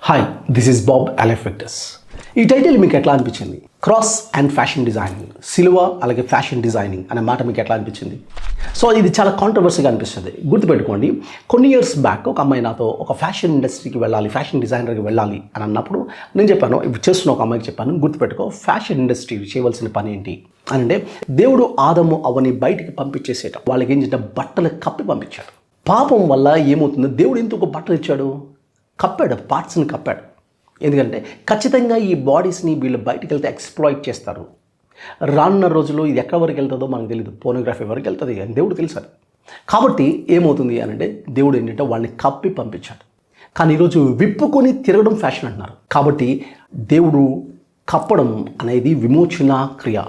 Hi, this is Bob Alefectus. ఈ title మీకు ఎట్లా అనిపించింది? క్రాస్ అండ్ ఫ్యాషన్ డిజైనింగ్, సిలువ అలాగే ఫ్యాషన్ డిజైనింగ్ అనే మాట మీకు ఎట్లా అనిపించింది? సో ఇది చాలా కాంట్రవర్సీగా అనిపిస్తుంది. గుర్తుపెట్టుకోండి, కొన్ని ఇయర్స్ బ్యాక్ ఒక అమ్మాయి నాతో ఒక ఫ్యాషన్ ఇండస్ట్రీకి వెళ్ళాలి, ఫ్యాషన్ డిజైనర్కి వెళ్ళాలి అని అన్నప్పుడు నేను చెప్పాను, ఇప్పుడు చేస్తున్న ఒక అమ్మాయికి చెప్పాను, గుర్తుపెట్టుకో, ఫ్యాషన్ ఇండస్ట్రీ చేయవలసిన పని ఏంటి అని అంటే, దేవుడు ఆదము అవని బయటికి పంపించేసేట వాళ్ళకి ఏం చేసిన బట్టలు కప్పి పంపించాడు. పాపం వల్ల ఏమవుతుందో, దేవుడు ఎందుకు బట్టలు ఇచ్చాడు? కప్పాడు, పార్ట్స్ని కప్పాడు. ఎందుకంటే ఖచ్చితంగా ఈ బాడీస్ని వీళ్ళు బయటికి వెళ్తే ఎక్స్ప్లాయిట్ చేస్తారు. రానున్న రోజుల్లో ఇది ఎక్కడి వరకు వెళ్తుందో మనకు తెలియదు, పోర్నోగ్రఫీ వరకు వెళ్తుంది అని దేవుడు తెలుసాడు. కాబట్టి ఏమవుతుంది అని అంటే, దేవుడు ఏంటంటే వాళ్ళని కప్పి పంపించాడు. కానీ ఈరోజు విప్పుకొని తిరగడం ఫ్యాషన్ అంటున్నారు. కాబట్టి దేవుడు కప్పడం అనేది విమోచన క్రియ,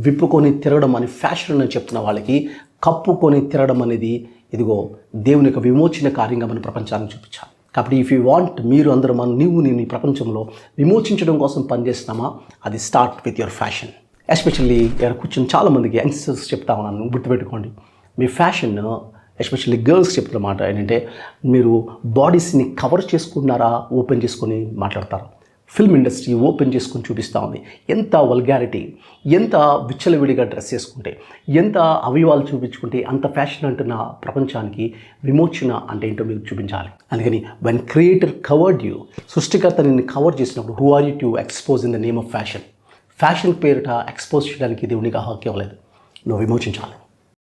విప్పుకొని తిరగడం అని ఫ్యాషన్ అని చెప్తున్న వాళ్ళకి కప్పుకొని తిరగడం అనేది ఇదిగో దేవుని యొక్క విమోచన కార్యంగా మన ప్రపంచానికి చూపించాలి. కాబట్టి ఇఫ్ యూ వాంట్, మీరు అందరూ నేను ఈ ప్రపంచంలో విమోచించడం కోసం పనిచేస్తున్నామా, అది start with your fashion. Especially ఇక్కడ కూర్చొని చాలామందికి యంగ్స్టర్స్ చెప్తా ఉన్నాను, గుర్తుపెట్టుకోండి, మీ ఫ్యాషన్, ఎస్పెషల్లీ గర్ల్స్ చెప్తున్న మాట ఏంటంటే, మీరు బాడీస్ని కవర్ చేసుకున్నారా, ఓపెన్ చేసుకొని మాట్లాడతారు. ఫిల్మ్ ఇండస్ట్రీ ఓపెన్ చేసుకొని చూపిస్తూ ఉంది. ఎంత వల్గారిటీ, ఎంత విచ్చలవిడిగా డ్రెస్ చేసుకుంటే, ఎంత అవయవాలు చూపించుకుంటే అంత ఫ్యాషన్ అంటున్న ప్రపంచానికి విమోచన అంటే ఏంటో మీకు చూపించాలి. అందుకని వెన్ క్రియేటర్ కవర్డ్ యూ, సృష్టికర్త నిన్ను కవర్ చేసినప్పుడు, who are you to expose in the name of fashion? Fashion పేరిట ఎక్స్పోజ్ చేయడానికి దేవునికి హక్కు ఇవ్వలేదు. నువ్వు విమోచించాలి.